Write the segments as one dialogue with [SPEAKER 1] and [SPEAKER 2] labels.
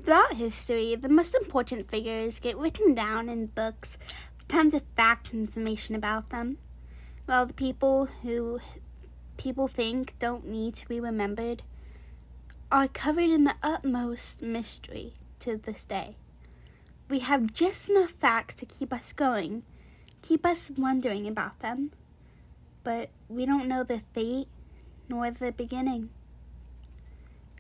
[SPEAKER 1] Throughout history, the most important figures get written down in books with tons of facts and information about them, while the people who people think don't need to be remembered are covered in the utmost mystery to this day. We have just enough facts to keep us going, keep us wondering about them, but we don't know their fate nor the beginning.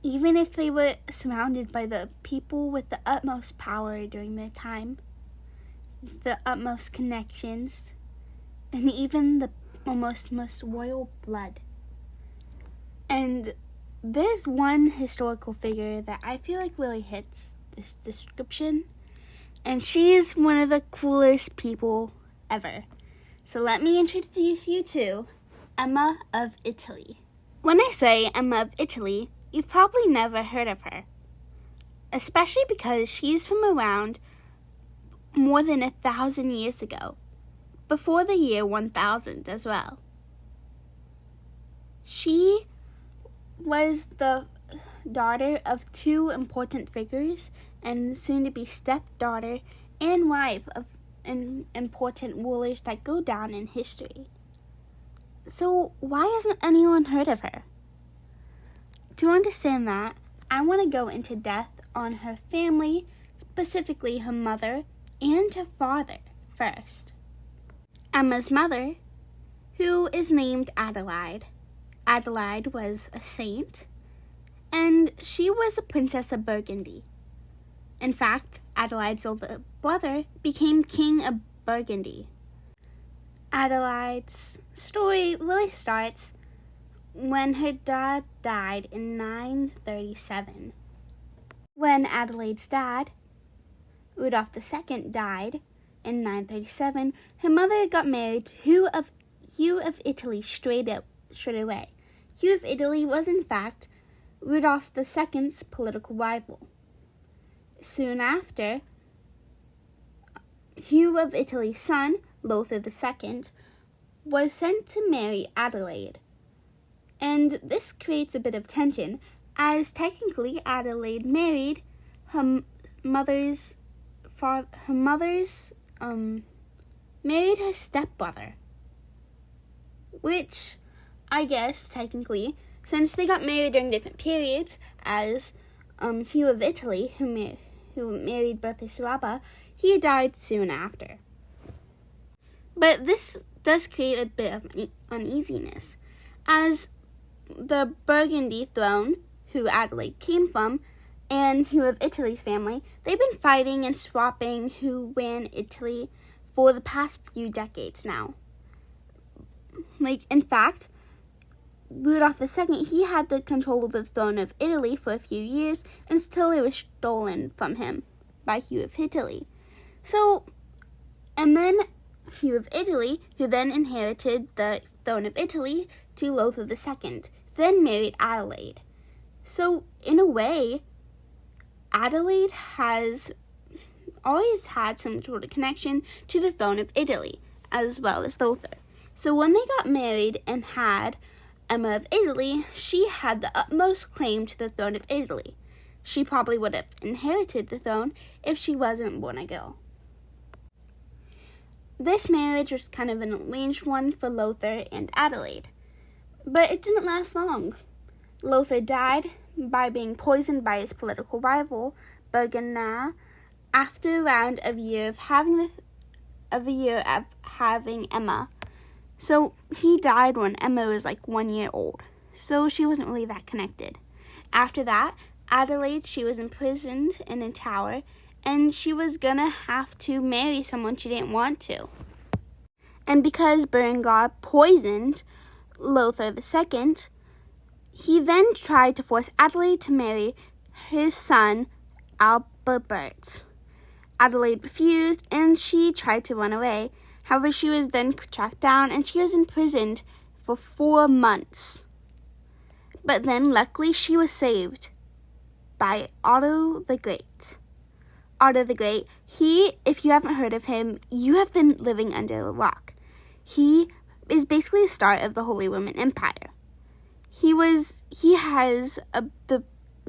[SPEAKER 1] Even if they were surrounded by the people with the utmost power during their time, the utmost connections, and even the almost most royal blood. And there's one historical figure that I feel like really hits this description, and she is one of the coolest people ever. So let me introduce you to Emma of Italy. When I say Emma of Italy, you've probably never heard of her, especially because she's from around more than 1,000 years ago, before the year 1000 as well. She was the daughter of two important figures and soon-to-be stepdaughter and wife of important rulers that go down in history. So why hasn't anyone heard of her? To understand that, I want to go into depth on her family, specifically her mother and her father first. Emma's mother, who is named Adelaide. Adelaide was a saint, and she was a princess of Burgundy. In fact, Adelaide's older brother became king of Burgundy. Adelaide's story really starts when her dad died in 937. When Adelaide's dad, Rudolph II, died in 937, her mother got married to Hugh of Italy straight away. Hugh of Italy was in fact Rudolph II's political rival. Soon after, Hugh of Italy's son, Lothar II, was sent to marry Adelaide. And this creates a bit of tension, as technically Adelaide married married her stepbrother. Which, I guess, technically, since they got married during different periods, as Hugh of Italy, who married Bertha, he died soon after. But this does create a bit of uneasiness, as the Burgundy throne, who Adelaide came from, and Hugh of Italy's family, they've been fighting and swapping who ran Italy for the past few decades now. In fact, Rudolph II, he had the control of the throne of Italy for a few years until it was stolen from him by Hugh of Italy. And then Hugh of Italy, who then inherited the throne of Italy to Lothar II, then married Adelaide. So, in a way, Adelaide has always had some sort of connection to the throne of Italy, as well as Lothar. So when they got married and had Emma of Italy, she had the utmost claim to the throne of Italy. She probably would have inherited the throne if she wasn't born a girl. This marriage was kind of an arranged one for Lothar and Adelaide, but it didn't last long. Lothar died by being poisoned by his political rival, Bergana, after around a year of having Emma. So he died when Emma was 1 year old, so she wasn't really that connected. After that, Adelaide, she was imprisoned in a tower, and she was gonna have to marry someone she didn't want to. And because Berengar poisoned Lothar II, he then tried to force Adelaide to marry his son, Albert. Adelaide refused, and she tried to run away. However, she was then tracked down, and she was imprisoned for 4 months. But then, luckily, she was saved by Otto the Great. Otto the Great, if you haven't heard of him, you have been living under a rock. He is basically the start of the Holy Roman Empire. He has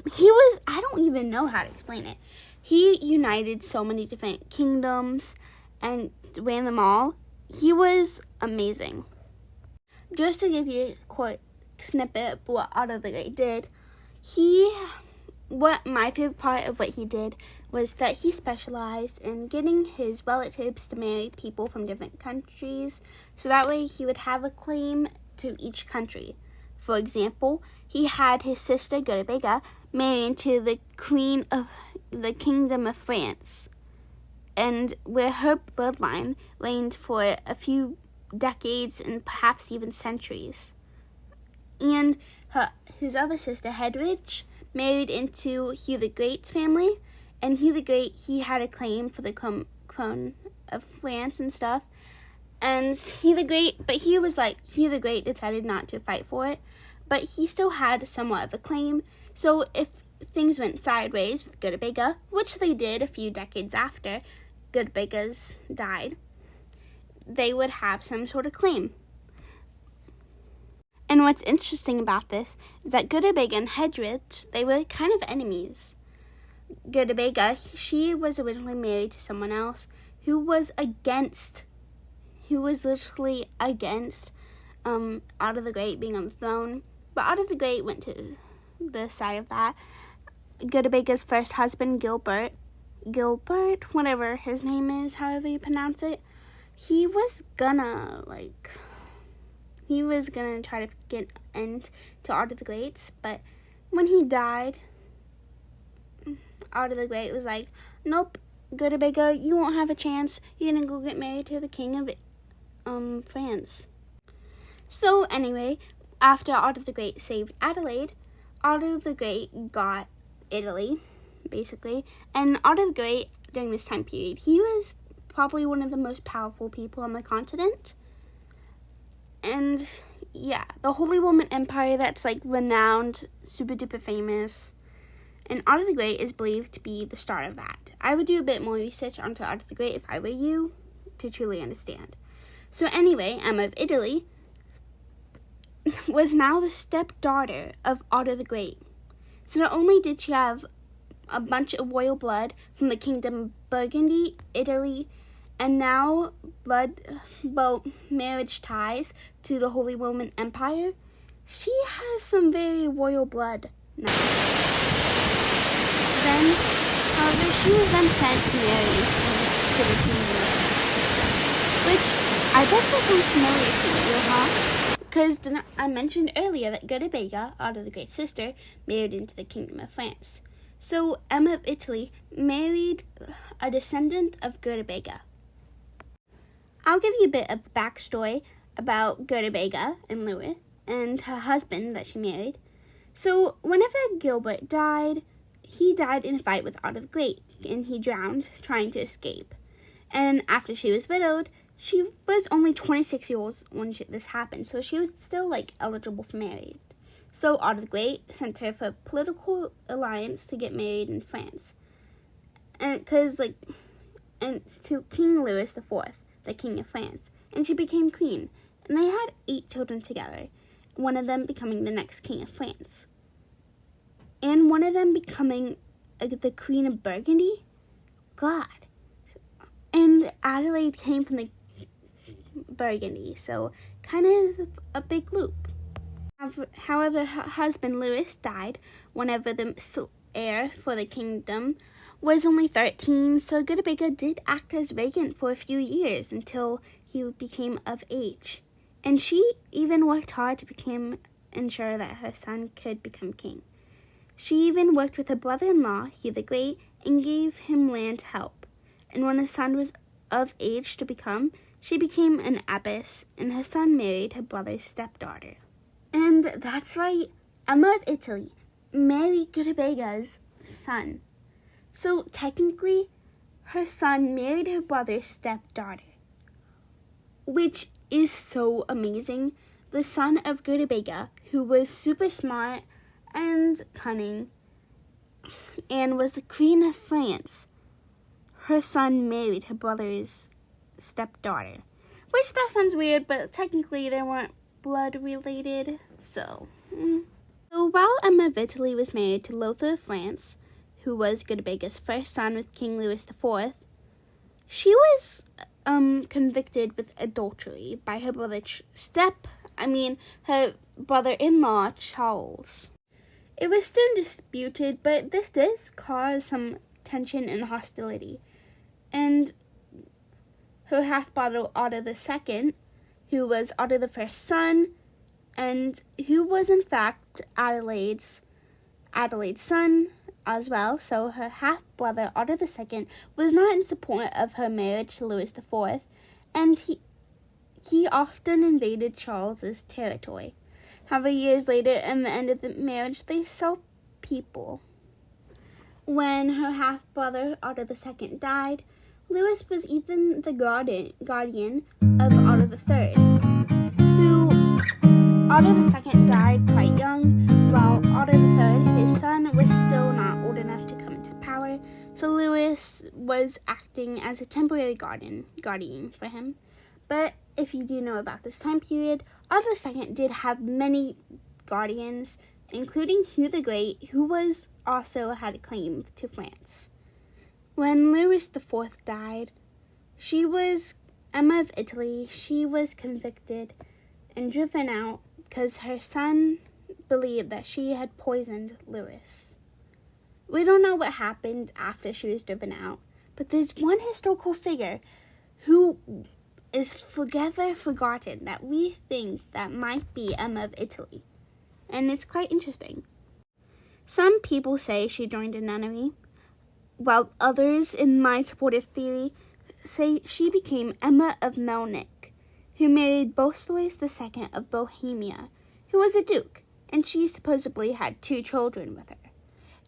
[SPEAKER 1] I don't even know how to explain it. He united so many different kingdoms and ran them all. He was amazing. Just to give you a quick snippet of what Otto the Great did, what my favorite part of what he did was that he specialized in getting his relatives to marry people from different countries, so that way he would have a claim to each country. For example, he had his sister Gurabega marry into the Queen of the Kingdom of France, and where her bloodline reigned for a few decades and perhaps even centuries. And his other sister Hedwig married into Hugh the Great's family, and Hugh the Great, he had a claim for the crown of France and stuff. And Hugh the Great decided not to fight for it, but he still had somewhat of a claim. So if things went sideways with Gurabega, which they did a few decades after Gurabega's died, they would have some sort of claim. And what's interesting about this is that Gurabega and Hedwig, they were kind of enemies. Gurabega, she was originally married to someone else who was literally against Otto the Great being on the throne. But Otto the Great went to the side of that. Gurabega's first husband, Gilbert, whatever his name is, however you pronounce it, he was gonna try to get end to Otto the Great's, but when he died, Otto the Great was like, nope, Gurabega, you won't have a chance. You're gonna go get married to the king of France. So anyway, after Otto the Great saved Adelaide, Otto the Great got Italy, basically. And Otto the Great, during this time period, he was probably one of the most powerful people on the continent. And yeah, the Holy Roman Empire, that's renowned, super duper famous. And Otto the Great is believed to be the start of that. I would do a bit more research onto Otto the Great if I were you to truly understand. So anyway, Emma of Italy was now the stepdaughter of Otto the Great. So not only did she have a bunch of royal blood from the kingdom of Burgundy, Italy, and now marriage ties to the Holy Roman Empire, she has some very royal blood now. However, she was then sent to marry to the kingdom of France, which I bet that sounds familiar to you, huh? Because I mentioned earlier that Gurabega, Otto the Great's sister, married into the kingdom of France. So Emma of Italy married a descendant of Gurabega. I'll give you a bit of backstory about Gurabega and Louis and her husband that she married. So whenever Gilbert died, he died in a fight with Otto the Great, and he drowned trying to escape. And after she was widowed, she was only 26 years old when this happened, so she was still eligible for marriage. So Otto the Great sent her for a political alliance to get married in France, and to King Louis IV, the King of France, and she became queen. And they had 8 children together, one of them becoming the next King of France, and one of them becoming the Queen of Burgundy. God. And Adelaide came from the Burgundy, so kind of a big loop. However, her husband Louis died whenever the heir for the kingdom was only 13, so Gurabega did act as regent for a few years until he became of age. And she even worked hard to ensure that her son could become king. She even worked with her brother-in-law, Hugh the Great, and gave him land to help. And when his son was of age to she became an abbess, and her son married her brother's stepdaughter. And that's why Emma of Italy married Gurabega's son. So technically, her son married her brother's stepdaughter, which is so amazing. The son of Gurabega, who was super smart and cunning, and was the Queen of France, her son married her brother's stepdaughter. Which that sounds weird, but technically they weren't blood related, so So while Emma of Italy was married to Lothar of France, who was Gotabega's first son with King Louis IV, she was convicted with adultery by her her brother-in-law Charles. It was soon disputed, but this did cause some tension and hostility. And her half-brother Otto II, who was Otto I's son, and who was in fact Adelaide's son as well. So her half-brother Otto II was not in support of her marriage to Louis IV, and he often invaded Charles's territory. However, years later, in the end of the marriage, they saw people. When her half-brother Otto II died, Louis was even the guardian of Otto III, who Otto II died quite young, while Otto III, his son, was still not old enough to come into power, so Louis was acting as a temporary guardian for him. But if you do know about this time period, Otto II did have many guardians, including Hugh the Great, who also had a claim to France. When Louis IV died, Emma of Italy, she was convicted and driven out because her son believed that she had poisoned Louis. We don't know what happened after she was driven out, but there's one historical figure who is forgotten that we think that might be Emma of Italy, and it's quite interesting. Some people say she joined a nunnery, while others, in my supportive theory, say she became Emma of Melnik, who married Boleslaus II of Bohemia, who was a duke, and she supposedly had 2 children with her.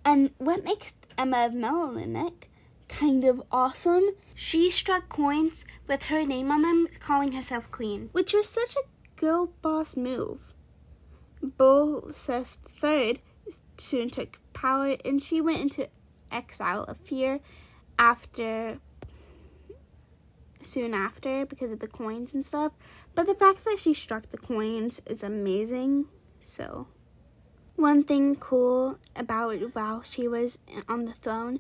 [SPEAKER 1] And what makes Emma of Melnik kind of awesome, she struck coins with her name on them, calling herself queen, which was such a girl boss move. Boleslaus III soon took power, and she went into exile of fear soon after because of the coins and stuff. But the fact that she struck the coins is amazing. So one thing cool about while she was on the throne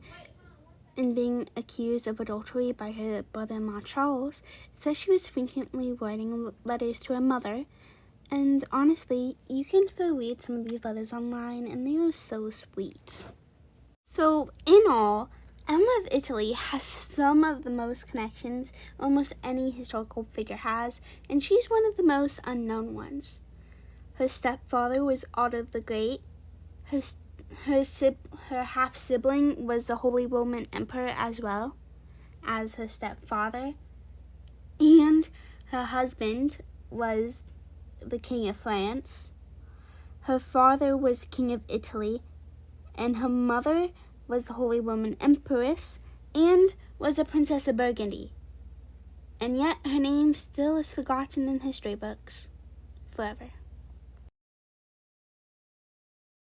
[SPEAKER 1] and being accused of adultery by her brother-in-law Charles, it says she was frequently writing letters to her mother. And honestly, you can still read some of these letters online, and they are so sweet. So in all, Emma of Italy has some of the most connections almost any historical figure has, and she's one of the most unknown ones. Her stepfather was Otto the Great. Her half-sibling was the Holy Roman Emperor as well as her stepfather. And her husband was the King of France. Her father was King of Italy. And her mother was the Holy Roman Empress and was a Princess of Burgundy. And yet her name still is forgotten in history books forever.